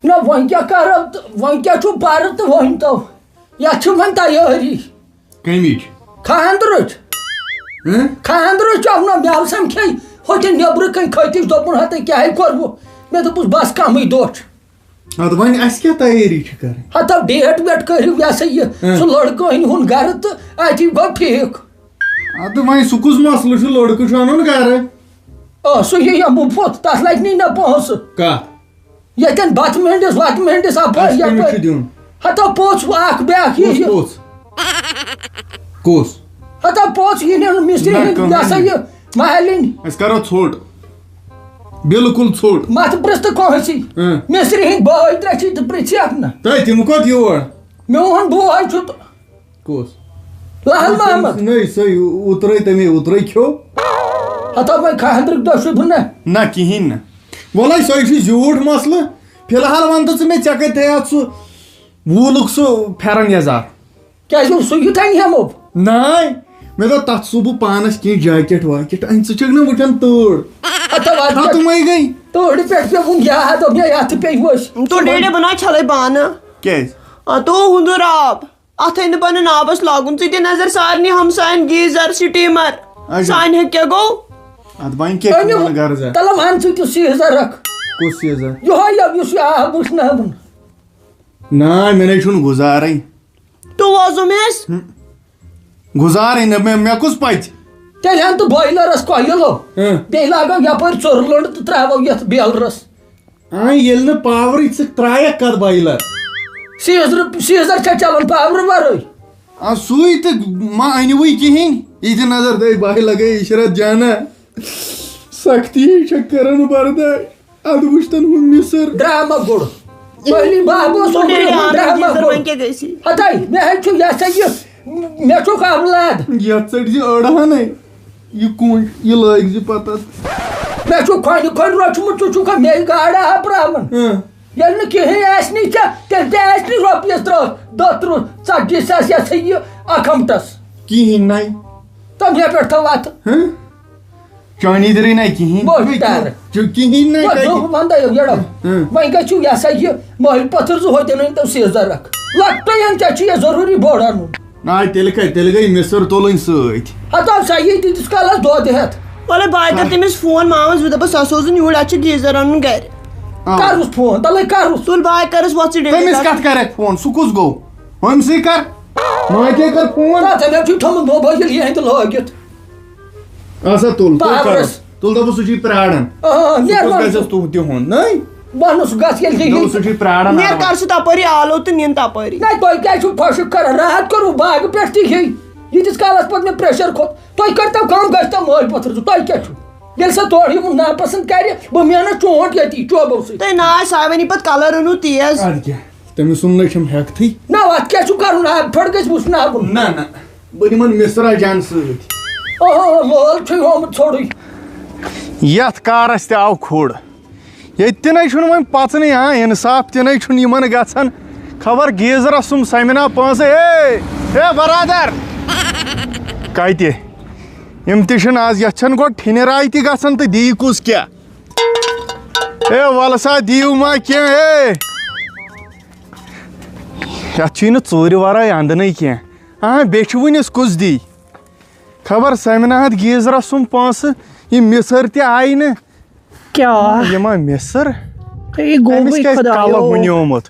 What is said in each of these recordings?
نہ وۄنۍ کیٛاہ کرو تہٕ وۄنۍ کیٛاہ چھُ پرٕ تہٕ ؤنۍتو یتھ چھِ وۄنۍ تیٲری کمِچ خاندرٕچ خاندرٕچ نہ مےٚ سمکھے ہوٚتہِ نیٚبرٕ کَنۍ کھٔتِس دوٚپُن ہتا کیٛاہ کوٚروٕ مےٚ دوٚپُس بس کمٕے دۄہ چھُ اد وۄنۍ اَسہِ کیٛاہ تیٲری چھِ کرٕنۍ ہتا ڈیٹ ویٹ کٔرِو یہِ ہسا یہِ سُہ لڑکہٕ أنۍ ہُن گرٕ تہٕ اتی گوٚو ٹھیٖک اد وۄنۍ سُہ کُس مسلہٕ چھُ لڑکہٕ چھُ اَنُن گرٕ سُہ یی مُفت تتھ لگہِ نہٕ نہ پونٛسہٕ کتھ ییٚتٮ۪ن بتہٕ مٔنڈِس وتہٕ مٔنڈِس اپٲرۍ یپٲرۍ دیُن ہتا پوٚژھ اکھ بیٛاکھ یی کُس ہتا پوٚژھ یی نہٕ مِستری ہٕنٛدۍ یہِ ہسا یہِ محلٕنۍ أسۍ کرو ژھوٚٹ بالکل ژھوٚٹ مت پرٛژھ کٲنٛسی مِستری ہٕنٛدۍ بٲے ترٛےٚ چھی تہٕ پرٛژھیکھ نہٕ تۄہہِ تِم کوٚت یور میون بوے چھُ تہٕ کُس لال محمد نٔے سۄے اوترے تٔمۍ اوترے کھیوٚو ہتا وۄنۍ خاندرٕکۍ دۄہ چھُس بہٕ نہ کِہیٖنۍ نہٕ وَلے سۄے چھُ زیوٗٹھ مسلہٕ فی الحال وَن تہٕ ژٕ مےٚ ژےٚ کَتہِ تھایاتھ سُہ ووٗلُک سُہ پھٮ۪رن یزار کیٛازِ سُہ یِتھَے ہٮ۪مو ناے مےٚ دوٚپ تَتھ سُہ بہٕ پانَس کینٛہہ جاکٮ۪ٹ واکٮ۪ٹ ژٕ چھَکھ نہ وٕچھان تۭر تٕمَے گٔے تۭرِ پٮ۪ٹھ پیوٚوُن یاد دوٚپ مےٚ یتھ پیٚیہِ ؤسۍ تو ڈیڈی بنا چھلے بانہٕ کیٛازِ تو ہُنٛدُر آب اتھ ہیٚیہِ نہٕ پنُن آبس لاگُن ژٕ دِ نظر سارنٕے ہمساین گیٖزر سٹیٖمر سانہِ ہیٚکہِ کیٛاہ گوٚو ادٕ وۄنۍ کیٛاہ چھُ غرضا تلہٕ وَن ژٕ تہِ سیٖزر رکھ کُس سیٖزر یِہوے یُس یہِ آب وٕچھناوُن ناے مےٚ نَے چھُنہٕ گُزارٕے تو وۄزُم اَسہِ گُزارٕے نہٕ مےٚ کُس پَژِ تیٚلہِ اَن تہٕ بویلَرس کۄیِلو بیٚیہِ لاگو یپٲرۍ ژُر لٔنٛڈ تہٕ ترٛاوو یتھ بیلرس ییٚلہِ نہٕ پاورٕے ژٕ ترٛایکھ کتھ بایلر سیٖزر چھا چلان پاورٕ ورٲے سُے تہٕ ما أنۍوٕے کِہیٖنۍ یہِ دِ نظر دے بھاے لگے عشرت جانا سختی چھےٚ کران برداش ادٕ وٕچھتن ہُہ مِسر ڈرامہ گوٚڑ پہلی باب اوس ڈرامہ گوٚڑ ہتاے مےٚ حظ چھُ یہِ ہسا یہِ مےٚ چھُکھ اولاد یتھ ژٔٹۍ زِ أڑہانٕے یہِ کوٗنٛج یہِ لٲگۍ زِ پتہٕ مےٚ چھُ کھۄنہِ کھۄنہِ روٚچھمُت ژٕ چھُکھا مےٚ گاڈٕ آپراوان ییٚلہِ نہٕ کِہیٖنۍ آسہِ نہٕ ژےٚ تیٚلہِ تہِ آسہِ نہٕ رۄپیس 30 ساس یہِ ہسا یہِ اکاونٹس کِہیٖنۍ نَے تہٕ مےٚ پٮ۪ٹھ تھٲو وَتھٕ چانی درٕے نَے کِہیٖنۍ کِہیٖنۍ نَے ونٛدے یڑو وۄنۍ گژھِو یہِ ہسا یہِ مٲلۍ پٔتھٕر زٕ ہوٚتٮ۪ن أنۍ تو سیٖزر رکھ لۄکٹُے اَن ژےٚ چھُ یہِ ضروٗری بوٚڑ اَنُن ناے تیٚلہِ کَتہِ تیٚلہِ گٔے مِسر تُلٕنۍ سۭتۍ ہتا سا یہِ تیٖتِس کالس دۄد ہٮ۪تھ وَلے بہٕ کر تٔمِس فون مامس بہٕ دَپس سُہ سوزُن یوٗرۍ اَتہِ چھُ گیٖزر اَنُن گرِ کرُس فون تلے کرُس تُل بہٕ کَرُس وۄتھ ژٕ تٔمِس کتھ کرکھ فون سُہ کُس گوٚو ہُمسٕے کر ماجے کر فون مےٚ چھُ تھوٚمُت موبایل یہِ ہٮ۪تہِ لٲگِتھ آسا تُل تُل دوٚپُس سُہ چھُے پرٛاران گژھٮ۪س تِہُنٛد نٔے وَنُس گژھ ییٚلہِ سُہ چھُے پرٛاران نیر کر سُہ تپٲری آلو تہٕ نِن تپٲری نہ تُہۍ کیٛازِ چھُو خۄشِک کران راتھ کوٚروٕ باغہٕ پٮ۪ٹھ تہِ ہیٚے ییٖتِس کالس پتہٕ مےٚ پریشر کھوٚت تُہۍ کٔرۍتو کٲم گژھۍتو مٲلۍ پٔتھٕر زٕ تۄہہِ کیٛاہ چھُو ییٚلہِ سۄ تورٕ یِم ناپسنٛد کرِ بہٕ مینہٕ چونٛٹھ ییٚتی چوبو سۭتۍ تۄہہِ ناے ساوٕنی پتہٕ کلر أنِو تیز ادٕ کیٛاہ تٔمِس سُنٛد نَے چھُم ہٮ۪کتھٕے نہ اَتھ کیٛاہ چھُ کرُن آب پھٔٹ گژھِ وٕشناوُن نہ نہ بہٕ دِمن مِسرا جان سۭتۍ لول چھُے ہومُت ژھوٚرُے یتھ کارس تہِ آو کھُر ییٚتہِ تہِ نَے چھُنہٕ وۄنۍ پژنٕے اِنصاف تہِ نَے چھُنہٕ یِمن گژھان خبر گیٖزرس سُم سمنا پونٛسہٕ ہے برادر کتہِ یِم تہِ چھِنہٕ آز یتھ چھنہٕ گۄڈٕ ٹھِنِراے تہِ گژھان تہٕ دِیہِ کُس کیٛاہ وَلہٕ سا دِیِو ما کینٛہہ یتھ چھُے نہٕ ژوٗرِ ورٲے انٛدنٕے کینٛہہ بیٚیہِ چھُ وٕنِس کُس دی خبر سمنا ہتھ گیٖزرس سُم پونٛسہٕ یہِ مِسر تہِ آیہِ نہٕ کیٛاہ یِما مِسر أمِس کیٛازِ کلہٕ ہُنیومُت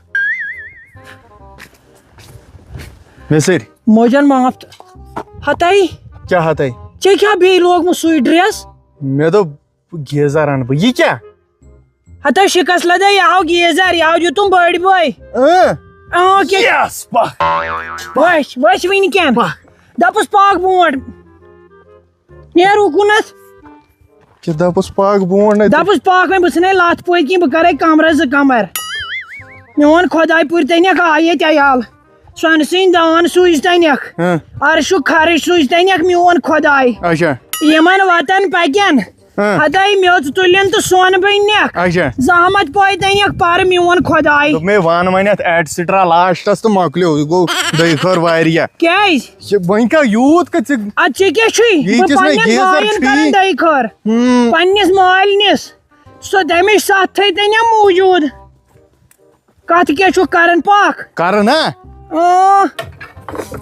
مِسٕرۍ موجن معاف ہتے کیٛاہ ہتے ژےٚ کیٛاہ بیٚیہِ لوگمُت سُے ڈرٛیس مےٚ دوٚپ گیٖزر انہٕ بہٕ یہِ کیٛاہ ہتے شِکس لدے یہِ آو گیٖزر یہِ آو دِتُم بٔڑۍ بٲے وٕچھ وٕنکٮ۪ن دپُس پاک برونٛٹھ نیر اُکُنتھ دپُس پاک برونٛٹھ دپُس پاک وۄنۍ بہٕ ژھٕنے لتھ پٔتۍ کِنۍ بہٕ کرے کمرس 2 کمر میون خۄداے پوٗرِ تنیکھ آیہِ ییٚتہِ عیال سۄنہٕ سٕنٛدۍ دان سوٗزۍ تنیکھ عرشُک خرٕش سوٗزۍ تنیکھ میون خۄداے یِمن وتن پکٮ۪ن ہتے میٚژ تُلِن تہٕ سۄن بٔنِکھ زحمت پٲے تنیکھ پر میون خۄداے مےٚ ون وۄنۍ اتھ ایٹسٹرا لاسٹس تہٕ مۄکلیو یہِ گوٚو دٔے خٲر واریاہ کیٛازِ وۄنۍ کیٛاہ یوٗت کتھ ادٕ ژےٚ کیٛاہ چھُے بہٕ پننٮ۪ن بایَن کران دٔے خٲر پننِس مٲلنِس سۄ تمِچ سَتھ تھٲے تنیٚم موٗجوٗد کت کیا چھو کرن پاک کر نا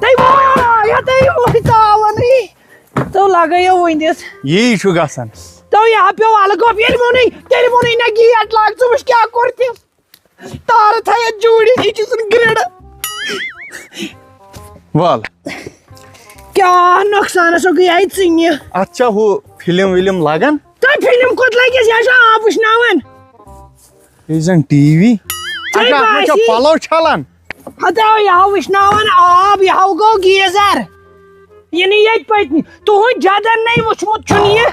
تُہۍ وٲتۍ تاوَنٕے تہٕ لگٲیِو ؤنِتھ یی چھُ گژھان تو یہ پیو الگوپ ییٚلہِ ووٚنُے نہ گیٹ لاگ ژٕ وٕچھ کیٛاہ کوٚر تٔمۍ تارٕ تھایَتھ جوٗڑِتھ یہِ چھِ سُن گرِڈ وَل کیٛاہ نۄقصانس گٔیے ژِنہِ اتھ چھا ہُہ فِلم وِلم لگان تۄہہِ فِلم کوٚت لگٮ۪س یہِ چھُ آب وٕشناوان یہِ زن ٹی وی تۄہہِ اچھا باسہِ پلو چھلان ہتو یہِ ہاو وٕشناوان آب یہِ ہاو گوٚو گیٖزر یہِ نہٕ ییٚتہِ پٔتمہِ تُہُنٛد جدن نَے وٕچھمُت چھُنہٕ یہِ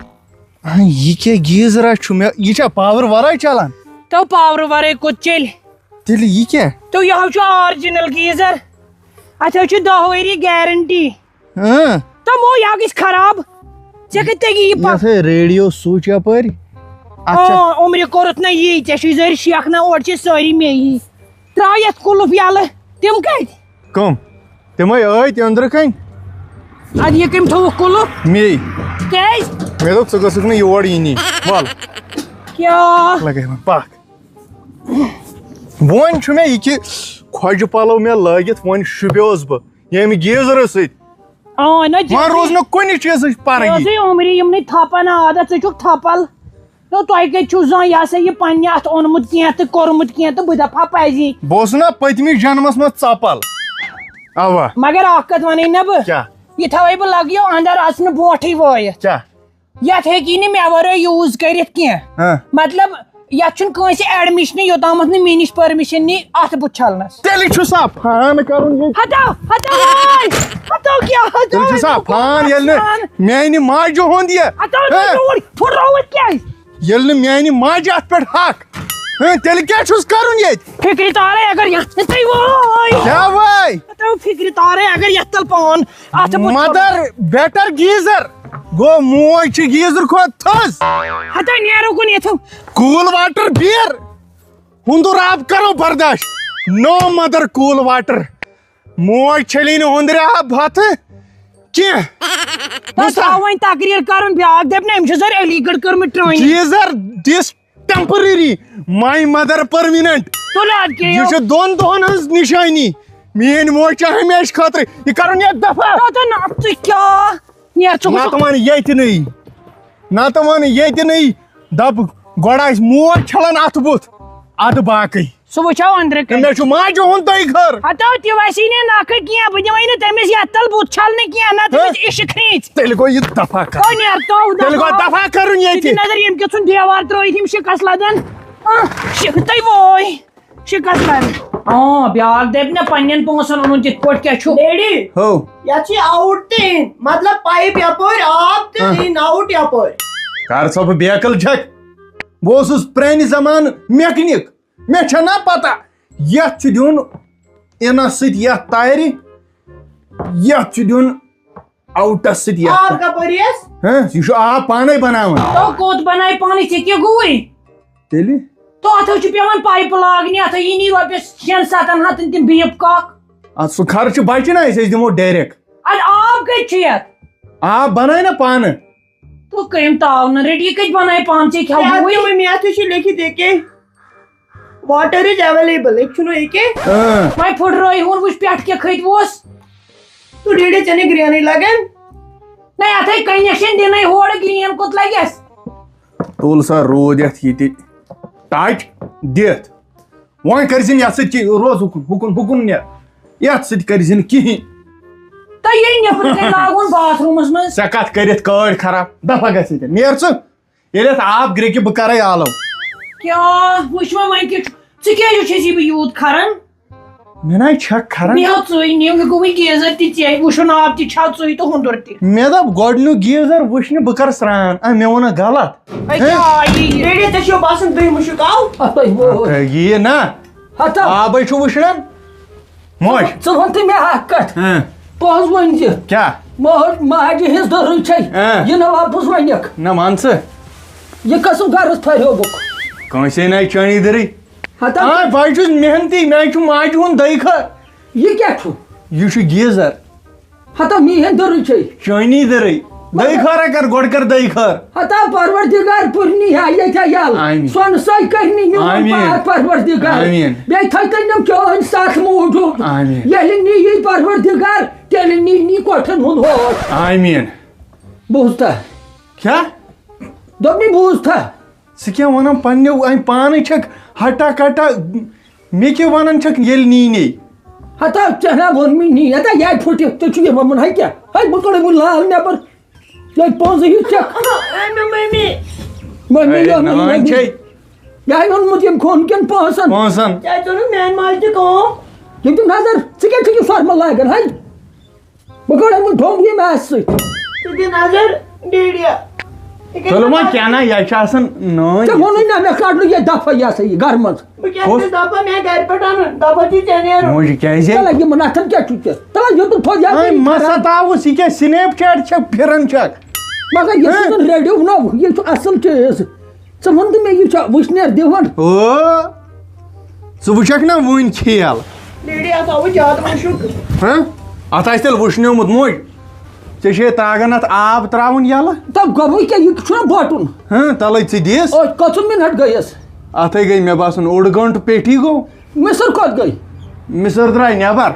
یہِ کیٛاہ گیٖزرا چھُ مےٚ یہِ چھا پاور ورٲے چلان تو پاورٕ ورٲے کوٚت چیٚلہِ تیٚلہِ یہِ کیٛاہ تو یہِ ہاو چھُ آرجِنل گیٖزر اتھ حظ چھِ 10 ؤری گیرنٹی تمو یہِ گژھِ خراب ژےٚ کتہِ تگی یہِ یتھ ریڈیو سوچ یپٲرۍ عمرِ کوٚرُتھ نہ یی ژےٚ چھُے زٔرۍ شیخنا اورٕ چھِ سٲری میٚیی ترٛاو یتھ کُلُف یلہٕ تِم کتہِ کٕم تِمے ٲدۍ أنٛدرٕ کَنۍ ادٕ یہِ کٔمۍ تھوٚوُکھ کُلُف مے کیٛازِ مےٚ دوٚپ ژٕ گٔژھکھ نہٕ یور یِنی وَل کیٛاہ لگے وۄنۍ پکھ وۄنۍ چھُ مےٚ یہِ کہِ کھۄجہِ پلو مےٚ لٲگِتھ وۄنۍ شُپیوس بہٕ ییٚمہِ گیٖزرٕ سۭتۍ نہ وۄنۍ روٗز نہٕ کُنہِ چیٖزٕچ پرگی عمرِ یِمنٕے تھپن عادت ژٕ چھُکھ تھپل تۄہہِ کتہِ چھُو زانٛہہ یہِ ہسا یہِ پننہِ اتھ اوٚنمُت کینٛہہ تہٕ کوٚرمُت کینٛہہ تہٕ بہٕ دپہٕ ہا پزی بہٕ اوسُس نا پٔتمہِ جنمس منٛز ژپل اوا مگر اکھ کتھ ونٕے نا بہٕ کیٛاہ یہِ تھاوے بہٕ لگیو انٛدر اژنہٕ برونٛٹھٕے وٲیِتھ کیٛاہ یتھ ہیٚکی نہٕ مےٚ ورٲے یوٗز کٔرِتھ کینٛہہ مطلب یتھ چھُنہٕ کٲنٛسہِ ایڈمِشنٕے یوٚتامتھ نہٕ مےٚ نِش پٔرمِشن نی اتھ بُتھ چھلنس تیٚلہِ چھُ سا فان کرُن تیٚلہِ چھُ سا فان ییٚلہِ نہٕ میانہِ ماجہِ ہُنٛد یہِ پھُٹرووُتھ کیٛازِ ییٚلہِ نہٕ میانہِ ماجہِ اتھ پٮ۪ٹھ حق تیٚلہِ کیٛاہ چھُس کرُن ییٚتہِ فِکرِ تارے اگر یتھ نہٕ تُہۍ وٲے کیٛاہ وٲے فِکرِ تارے اگر یتھ تل پان اتھ مدر بیٹر گیٖزر گوٚو موج چھِ گیٖزر کھۄتہٕ تھٔز ہتا نیرو کُن یتھو کوٗل واٹر بیر ہُنٛدُر آب کرو برداشت نو مدر کوٗل واٹر موج چھلی نہٕ ہُنٛدرِ آب بتہٕ کینٛہہ وۄنۍ تقریٖر کرُن بیاکھ دپہِ نہٕ أمۍ چھِ سر علی گڑھ کٔرمٕژ training geyser this temporary my mother permanent یہِ چھِ 2 دۄہن ہٕنٛز نِشٲنی میٲنۍ موج چھِ ہمیشہٕ خٲطرٕ یہِ کرُن یتھ دفعہ کیٛاہ نیر ژٕ نتہٕ ون ییٚتہِ نٕے نتہٕ ون ییٚتہِ نٕے دپ گۄڈٕ آسہِ موج چھلان اتھٕ بُتھ ادٕ باقٕے سُہ وٕچھو أنٛدرٕ کٔنۍ مےٚ چھُ ماجہِ ہُنٛد تۄہہِ خٲر ہتو تہِ وسی نہٕ نکھٕ کینٛہہ بہٕ دِمے نہٕ تٔمِس یتھ تل بُتھ چھلنہٕ کینٛہہ نہ تٔمِس اِشہٕ کھرٛیٖژ تیٚلہِ گوٚو یہِ دفعہ تو نیر تو تیٚلہِ گوٚو دفعہ کرُن ییٚتہِ نظر ییٚمہِ کیُتھ ژھُن دیوار ترٲیِتھ یِم شِکس لدن تُہۍ وٲے شِکس لدن بیاکھ دپہِ نہ پننٮ۪ن پونٛسن اوٚنُن تِتھ پٲٹھۍ کیٛاہ چھُ یتھ چھِ آوُٹ تہِ یِنۍ مطلب پایپ یپٲرۍ آب تہِ یِنۍ آوُٹ یپٲرۍ کر سا بہٕ بیکل چھک بہٕ اوسُس پرانہِ زمانہٕ میکنِک مےٚ چھےٚ نا پتہ یتھ چھُ دیُن اِنس سۭتۍ یتھ تارِ یتھ چھُ دیُن آوُٹس سۭتۍ آب کپٲرۍ یہِ چھُ آب پانے بناوان تو کوٚت بنایہِ پانے ژےٚ کیٛاہ گوٚوٕے تیٚلہِ تو اتھ حظ چھُ پیوان پایپہٕ لاگنہِ اتھ یی رۄپیس 6-7 ہتن تِم بیٖپ کاک اتھ سُہ خرچہٕ بچہِ نا أسۍ دِمو ڈایریکٹ ادٕ آب کتہِ چھُ یتھ آب بناے نا پانہٕ تو کٔمۍ تاو نہٕ ریڈی کتہِ بنایہِ پانہٕ ژےٚ کھٮ۪وٕے یتھ چھُ لیکھِتھ ییٚکیٛاہ واٹر از ایویلیبل ایک چھُنہٕ ییٚکیٛاہ وۄنۍ پھٕٹرٲے ہُن وٕچھ پٮ۪ٹھٕ کیٛاہ کھٔتۍوُس تو ڈیڈے ژےٚ نہٕ گرٛینٕے لگان نہ یتھ کنیکشن دِنٕے ہورٕ گرین کوٚت لگٮ۪س تُل سا روٗد یتھ ییٚتہِ ٹچ دِتھ وۄنۍ کٔرزِ یتھ سۭتۍ روز ہُکُن نیر یتھ سۭتۍ کٔرزِ نہٕ کِہینۍ تۄہہِ ییٚلہِ نٮ۪برٕ کَنۍ لاگُن باتھ روٗمس منٛز ژےٚ کتھ کٔرِتھ کٲڑۍ خراب دفعہ گژھِ ییٚتٮ۪ن نیر ژٕ ییٚلہِ اتھ آب گرٛیکہِ بہٕ کرے آلو کیٛاہ وٕچھ وۄنۍ کیٛاہ چھُ ژٕ کیٛازِ چھُسی بہٕ یوٗت کھران مےٚ نَے چھکھ کھران نِہو ژٕے نِو مےٚ گوٚوٕے گیٖزر تہِ ژےٚ وٕشُن آب تہِ چھو ژٕے تہٕ ہُنٛدُر تہِ مےٚ دوٚپ گۄڈٕنیُک گیٖزر وٕچھنہِ بہٕ کرٕ سران مےٚ ووٚنُکھ غلط ڈیڈی ژےٚ چھُو باسان تُہۍ مُشُک آو یہِ نا ہتا آبے چھُ وٕشنان موج ژٕ وَن تہٕ مےٚ اکھ کتھ پوٚز ؤنۍ زِ کیٛاہ ماجہِ ہٕنٛز دٔرٕے چھے یہِ نہٕ واپس وَنٮ۪کھ نہ مان ژٕ یہِ کَسُب غرض پھریوبُکھ کٲنٛسے نَے چٲنی دٔرٕے ہتا بہٕ چھُس محنتی مےٚ چھُ ماجہِ ہُنٛد دٔے خٲر یہِ کیٛاہ چھُ یہِ چھُ گیٖزر ہتا میٛٲنۍ دٔرٕے چھے چٲنی دٔرٕے دئی خٲرا کر گۄڈٕ کر دئی خٲر ہتا پروردگار پرنی ہے یہ تھا یال آمین سون سائی کرنی میون آمین پروردگار آمین بے تھائی تنم چون ساتھ موجود آمین یہ نی پروردگار تیل نی کوٹھن ہن ہو آمین بوزتا کیا دوبنی بوزتا ژٕ کیٛاہ وَنان پنٛنیو اَمہِ پانَے چھکھ ہٹا کٹا مےٚ کیٛاہ وَنان چھکھ ییٚلہِ نی ہتا چہنا وون می نی ہتا یہ پھٹی تو چھ یہ ممن ہے کیا ہے بکڑے مو لال نیبر یہ پونز ہی چک نان چھے یہ اون مجھے کون کن پونسن چونو مین مال تہ کم یہ تم نظر سکے چھ فرما لاگن ہے بکڑے مو ڈھونگ یہ میس تہ نظر ڈیڑیا چلو وۄنۍ کیٛاہ نا یہِ چھِ آسان نٲنۍ ژےٚ ووٚنُے نا مےٚ کڑنہٕ یہِ دفعہ یہِ ہسا یہِ گرٕ منٛز بہٕ کیٛاہ چھُس دپان مےٚ گرِ پٮ۪ٹھ اَنُن دپان چھِ ژےٚ نیرُن موجی کیٛازِ تَلے یِمن اَتھن کیٛاہ چھُ ژےٚ تَلے یوٚتن تھوٚد وۄنۍ مہ ستاوُس یہِ کیٛاہ سنیپ چیٹ چھکھ پھِران چھکھ مگر یہِ چھُنہٕ ریڈیو نوٚو یہِ چھُ اصٕل چیٖز ژٕ ووٚن تہٕ مےٚ یہِ چھا وٕشنیر دِوان ژٕ وٕچھکھ نا وٕنۍ کھیل ڈیڑیا تھاوٕ زیادٕ مشُک اتھ آسہِ تیٚلہِ وٕشنیومُت موج ژےٚ چھے تاگان اتھ آب تراوُن یلہٕ تہٕ گوٚبُے کیٛاہ یہِ چھُنہ بۄٹُن تلے ژٕ دِس کٔژن مِنٹ گٔیَس اتھے گٔے مےٚ باسان اوٚڑ گٲنٛٹہٕ پیٹھی گوٚو مِسٕر کوٚت گٔے مِسٕر درٛاے نٮ۪بر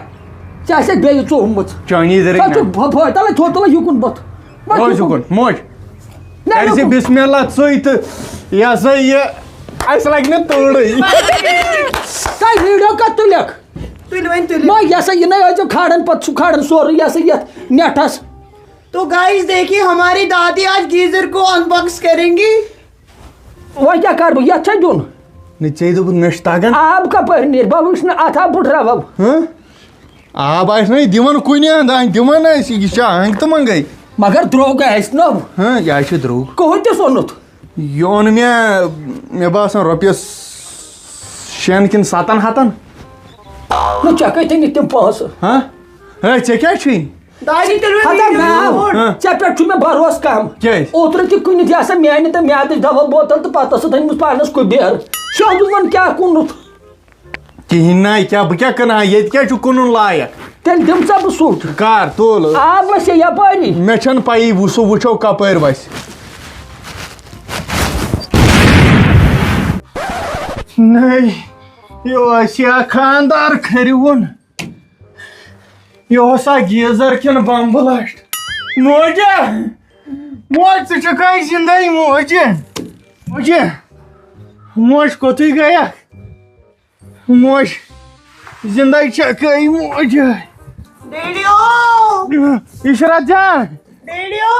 ژےٚ آسٮ۪کھ بیٚیہِ ژوٚمُت چانی درٕے تَلے تھوٚد تَلے یُکُن بُتھ روز یُکُن موج کر زِ بسم اللہ ژٕے تہٕ یہِ ہسا یہِ اَسہِ لگہِ نہٕ تۭرٕے تۄہہِ ویٖڈیو کَتھ تُلِکھ تُلہِ وۄنۍ تُلہِ ما یہ سا یہ نہیں جو کھاڑن پت چھو کھاڑن سورُے یہ سا یہ نیٹس تو گائز دیکھیے ہماری دادی آج گیزر کو ان باکس کریں گی وہ کیا کر بہٕ یتھ چھا دیُن نہ ژےٚ دوٚپُتھ مےٚ چھُ تگان آب کپٲرۍ نیرِ بہٕ وٕچھ نہٕ اتھا بٕڈراوو آب آسہِ نا یہِ دِوان کُنہِ انداز دِوان آسہِ یہِ چھا ہنٛگہٕ تہٕ منٛگے مگر درٛوگ آسہِ نو یہِ چھُ درٛوگ کٕہۭنۍ تہِ سوٚنُتھ یہِ اوٚن مےٚ باسان رۄپیس 6 کِنہٕ 7 ہتن نہ ژےٚ کتہِ أنِتھ تِم پونٛسہٕ ہے ژےٚ کیٛاہ چھُے دادی تُلہِ ہتا وۄنۍ مےٚ ژےٚ پٮ۪ٹھ چھُ مےٚ بروسہٕ کم کیٛازِ اوترٕ تہِ کُنِتھ یہِ ہسا میانہِ تہٕ میادٕچ دوا بوتل تہٕ پتہٕ ٲسٕتھ أنمٕژ پانس کُبیر سیوٚد وۄنۍ کیٛاہ کُنُتھ کِہیٖنۍ نہ کیٛاہ بہٕ کیٛاہ کٕنہٕ ہا ییٚتہِ کیٛاہ چھُ کٕنُن لایق تیٚلہِ دِمژا بہٕ سُٹ کر تُل آب وسے یپٲری مےٚ چھنہٕ پَیی سُہ وٕچھو کپٲرۍ وسہِ نٔے یہِ اوس یا خاندار کھرِوُن یہِ اوسا گیٖزر کِنہٕ بم بلاسٹ موجا موج ژٕ چھُکھا زندے موجہِ موجہِ موج کوٚتُے گٔیکھ موج زندے چھکھے موجہِ ڈیڑیو عشرت جان ڈیڑیو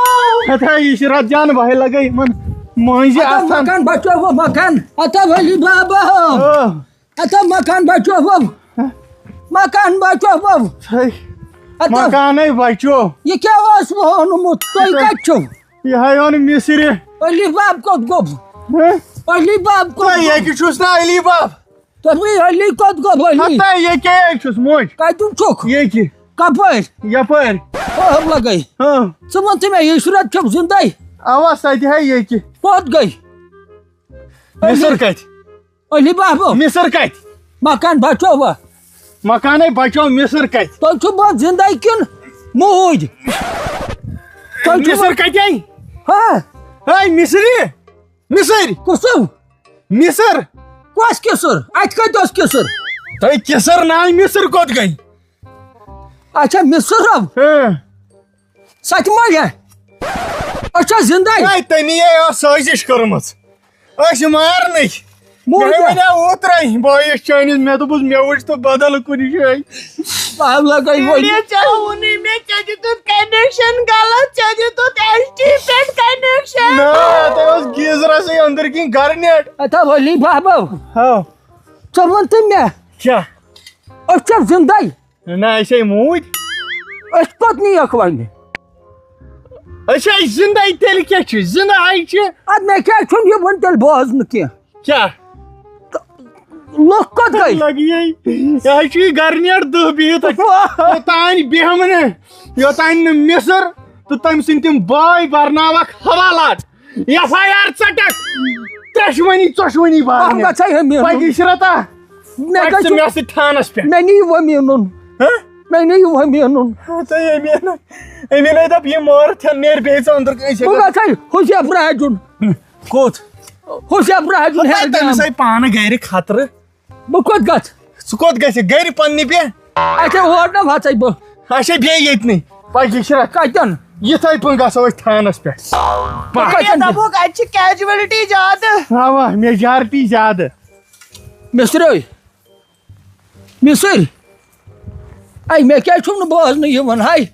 ہتا عشرت جان بھائی لگے یِمن مٲنٛزِ آسان مکان بچو مکان اتا ولی بابا اتا مکان بچو مکان بچو مکانے بچو یہ کیا اوس وونمُت تُہۍ کتہِ چھِو یِہے اوٚن مِسرِ علی باب کوٚت گوٚو علی باب تۄہہِ ییٚکہِ چھُس نا علی باب تۄہہِ علی کوٚت گوٚو علی ہتا ییٚکے چھُس موج کتیُک چھُکھ ییٚکہِ کپٲرۍ یپٲرۍ اوٚب لگے ژٕ وَن تہٕ مےٚ عشرت چھَو زِندے اوا سۄ تہِ ہے ییٚکہِ کوٚت گٔے مِسٕر کتہِ علی بابو مِسٕر کتہِ مکان بچو مکانے بچو مِسٕر کتہِ تُہۍ چھُو بہٕ زِندے کِنہٕ موٗدۍ مِسٕر کتہِ اَنہِ ہاں ہے مِسرِ مِسٕر کُسُم مِسٕر کۄس کِسُر اَتہِ کتہِ اوس کِسُر تۄہہِ کِسٕر ناے مِسٕر کوٚت گٔے اچھا مِسٕر سۄ تہِ ما چھےٚ أسۍ چھا زِندے تٔمی ٲس سٲزِش کٔرمٕژ أسۍ مارنٕکۍ مےٚ موٗدۍ وَنیٛاو اوترَے بٲیِس چٲنِس مےٚ دوٚپُس مےٚ وٕچھ تہٕ بدل کُنہِ جایہِ باب لگے وۄنۍ چاہونی میں ژےٚ دِتُتھ کنیکشن غلط ژےٚ دِتُتھ ایچ ٹی پٮ۪ٹھ کنیکشن نہ تۄہہِ اوس گیٖزرَسٕے أنٛدٕرۍ کِنۍ گرنیٹ اتا ولی بابو ژٕ وَن تہٕ مےٚ کیٛاہ أسۍ چھا زِندے نہ أسے موٗدۍ أسۍ کوٚت نِیَکھ وۄنۍ أسۍ ہے زِندے تیٚلہِ کیٛاہ چھُ زِندٕ ہے چھِ اَدٕ مےٚ کیٛازِ چھُنہٕ یہِ وۄنۍ تیٚلہِ بوزنہٕ کیٚنٛہہ کیٛاہ لُکھ کوٚت گٔے لگہِ یہِ حظ چھُ یہِ گرنیٹ دٔہ بِہِتھ اوٚتانۍ بیٚہمہٕ نہٕ یوٚتانۍ نہٕ مِسٕر تہٕ تٔمۍ سٕنٛدۍ تِم بٲے برناوکھ حوالات ایف آی آر ژٹکھ ترٛٮ۪شوٕنی ژۄشوٕنی اَتھ گژھے پتہٕ عشرتا مےٚ ژٕ مےٚ سۭتۍ تھانس پٮ۪ٹھ مےٚ نی وۄنۍ میٖنُن نہیں یہ مینن امی دپ یہ مارت نیر بیس اندر بہ گھے حسیب راجن کوت حسیب راجن تمس آئی پانہ گھر خطرہ بہ کوت گژھ سہ کوت گژھِ گھر پننہِ پہ اچھا اور نہ وژے بہ اچھا بیٚیہِ ییٚتنٕے پکی شرا کتن یِتھے پٲٹھۍ گژھو أسۍ تھانس پٮ۪ٹھ دپوک اتہِ چھِ کیجویلٹی زیادٕ اوا میجارٹی زیادٕ مصرے مصر اے مےٚ کیٛازِ چھُم نہٕ بوزنہٕ یِوان ہاے